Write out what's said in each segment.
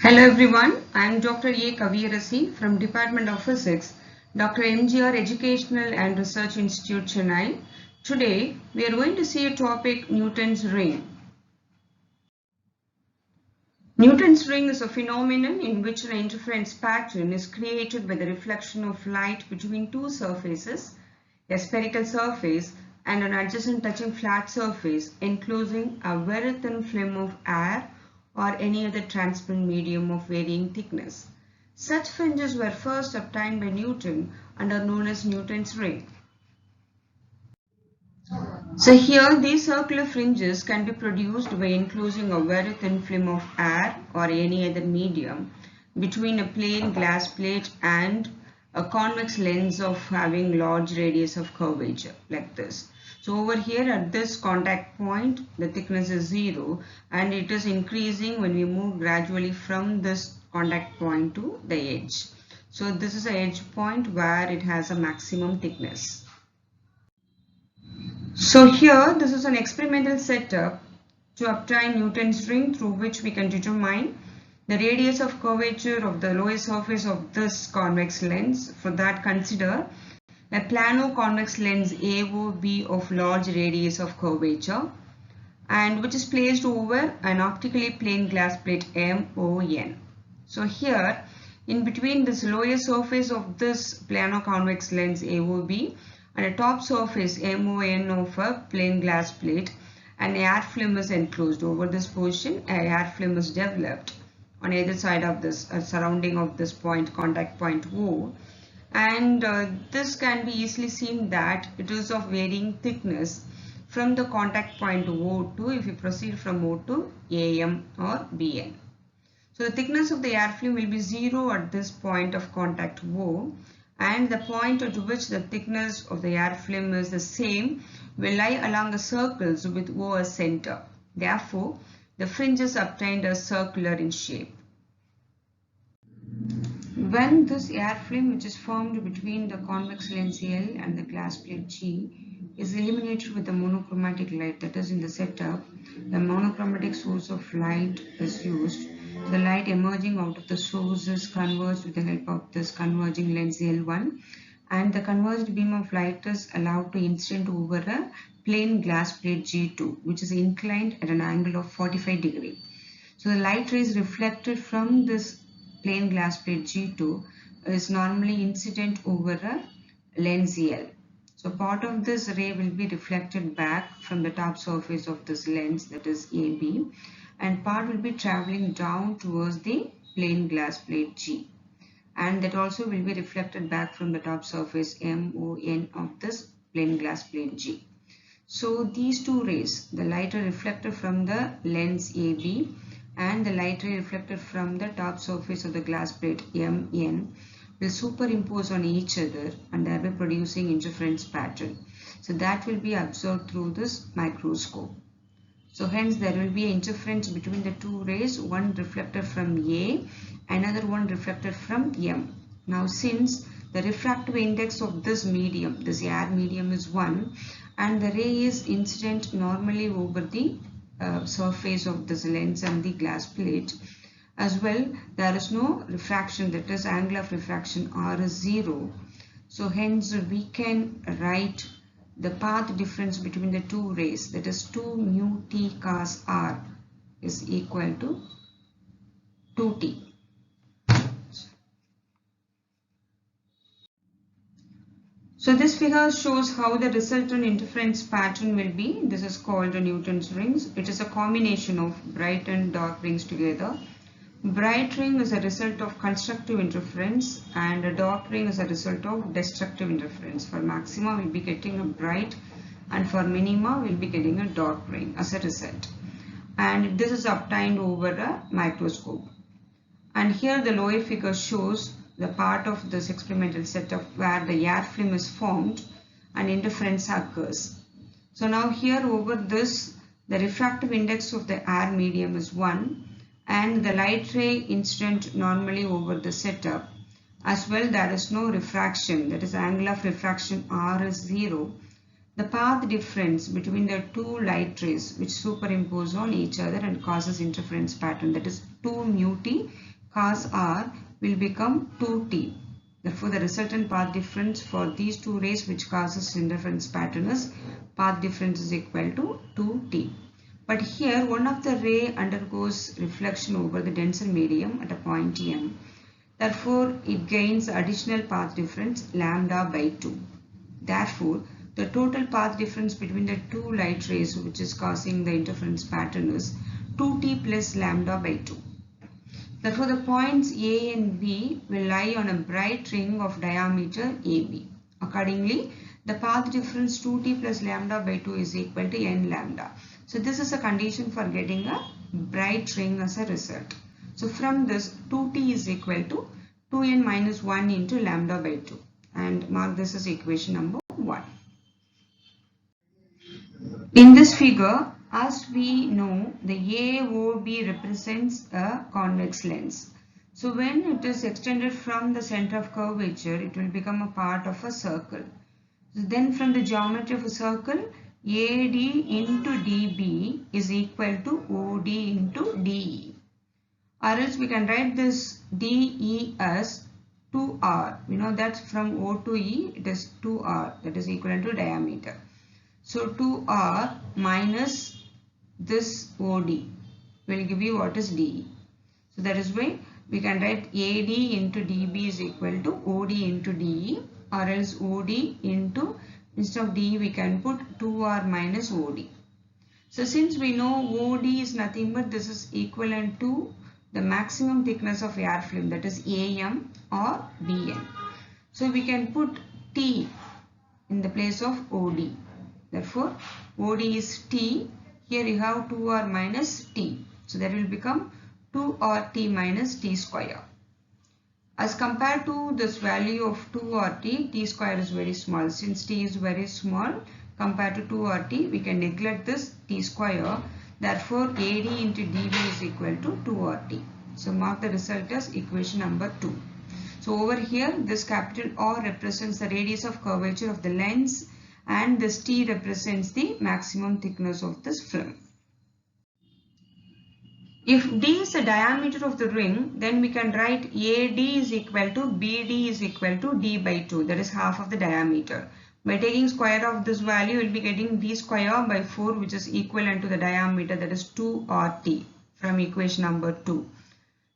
Hello everyone, I am Dr. A. Kaviyarasi from Department of Physics, Dr. MGR Educational and Research Institute, Chennai. Today, we are going to see a topic, Newton's ring. Newton's ring is a phenomenon in which an interference pattern is created by the reflection of light between two surfaces, a spherical surface and an adjacent touching flat surface enclosing a very thin film of air or any other transparent medium of varying thickness. Such fringes were first obtained by Newton and are known as Newton's ring. So here these circular fringes can be produced by enclosing a very thin film of air or any other medium between a plain glass plate and a convex lens of having large radius of curvature like this. So over here at this contact point, the thickness is 0 and it is increasing when we move gradually from this contact point to the edge. So this is the edge point where it has a maximum thickness. So here this is an experimental setup to obtain Newton's ring through which we can determine the radius of curvature of the lower surface of this convex lens. For that, consider a plano-convex lens AOB of large radius of curvature and which is placed over an optically plane glass plate MON. So here in between this lower surface of this plano-convex lens AOB and a top surface MON of a plain glass plate, an air film is enclosed. Over this portion, an air film is developed on either side of this surrounding of this point, contact point O. And this can be easily seen that it is of varying thickness from the contact point O to, if you proceed from O to AM or BN. So the thickness of the air film will be 0 at this point of contact O, and the point at which the thickness of the air film is the same will lie along the circles with O as center. Therefore, the fringes obtained are circular in shape. When this air film, which is formed between the convex lens L and the glass plate G, is illuminated with the monochromatic light, that is in the setup, the monochromatic source of light is used. The light emerging out of the source is converged with the help of this converging lens L1, and the converged beam of light is allowed to incident over a plain glass plate G2, which is inclined at an angle of 45 degrees. So the light rays reflected from this plain glass plate G2 is normally incident over a lens L. So part of this ray will be reflected back from the top surface of this lens, that is AB, and part will be traveling down towards the plain glass plate G, and that also will be reflected back from the top surface MON of this plain glass plate G. So these two rays, the light ray reflected from the lens AB and the light ray reflected from the top surface of the glass plate MN, will superimpose on each other and thereby producing interference pattern. So that will be observed through this microscope. So hence there will be an interference between the two rays, one reflected from A, another one reflected from M. Now since the refractive index of this medium, this air medium, is 1 and the ray is incident normally over the surface of this lens and the glass plate, as well there is no refraction, that is angle of refraction R is 0. So hence we can write the path difference between the two rays, that is 2 mu t cos R is equal to 2t. So this figure shows how the resultant interference pattern will be. This is called the Newton's rings. It is a combination of bright and dark rings together. Bright ring is a result of constructive interference and a dark ring is a result of destructive interference. For maxima we will be getting a bright and for minima we will be getting a dark ring as a result. And this is obtained over a microscope. And here the lower figure shows the part of this experimental setup where the air film is formed and interference occurs. So now here over this, the refractive index of the air medium is 1 and the light ray incident normally over the setup, as well there is no refraction, that is angle of refraction R is 0. The path difference between the two light rays which superimpose on each other and causes interference pattern, that is 2 mu t cos r will become 2t. Therefore, the resultant path difference for these two rays which causes interference pattern is path difference is equal to 2t. But here one of the ray undergoes reflection over the denser medium at a point m. Therefore, it gains additional path difference lambda by 2. Therefore, the total path difference between the two light rays which is causing the interference pattern is 2t plus lambda by 2. Therefore, the points A and B will lie on a bright ring of diameter AB. Accordingly, the path difference 2t plus lambda by 2 is equal to n lambda. So, this is a condition for getting a bright ring as a result. So, from this 2t is equal to 2n minus 1 into lambda by 2, and mark this as equation number 1. In this figure, as we know, the AOB represents a convex lens. So when it is extended from the center of curvature, it will become a part of a circle. So then from the geometry of a circle, AD into DB is equal to OD into DE. Or else we can write this DE as 2R. We know that from O to E it is 2R, that is equivalent to diameter. So 2R minus this OD will give you what is DE. So that is why we can write AD into DB is equal to OD into DE, or else OD into, instead of DE we can put 2R minus OD. So since we know OD is nothing but this is equivalent to the maximum thickness of air film, that is AM or BN. So we can put T in the place of OD. Therefore, OD is T. Here you have 2R minus T. So that will become 2RT minus T square. As compared to this value of 2RT, T square is very small. Since T is very small compared to 2RT, we can neglect this T square. Therefore, AD into DB is equal to 2RT. So mark the result as equation number 2. So over here, this capital R represents the radius of curvature of the lens, and this T represents the maximum thickness of this film. If D is the diameter of the ring, then we can write AD is equal to BD is equal to D by 2, that is half of the diameter. By taking square of this value, we will be getting D square by 4, which is equivalent to the diameter, that is 2RT, from equation number 2.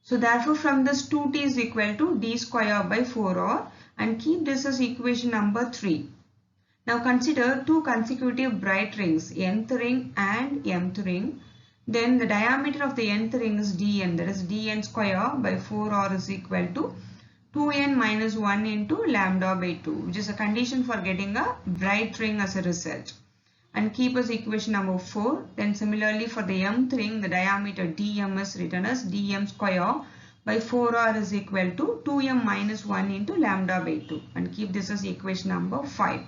So therefore from this 2T is equal to D square by 4R, and keep this as equation number 3. Now consider two consecutive bright rings, nth ring and mth ring. Then the diameter of the nth ring is dn, that is dn square by 4r is equal to 2n minus 1 into lambda by 2, which is a condition for getting a bright ring as a result. And keep as equation number 4. Then similarly for the mth ring, the diameter dm is written as dm square by 4r is equal to 2m minus 1 into lambda by 2, and keep this as equation number 5.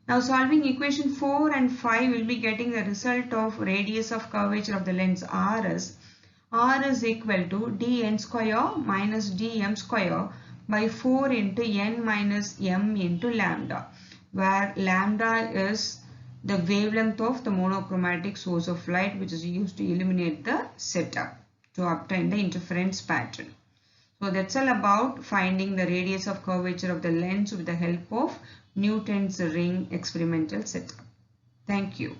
Now solving equation 4 and 5, will be getting the result of radius of curvature of the lens R is equal to dn square minus dm square by 4 into n minus m into lambda, where lambda is the wavelength of the monochromatic source of light which is used to illuminate the setup to obtain the interference pattern. So that's all about finding the radius of curvature of the lens with the help of Newton's ring experimental setup. Thank you.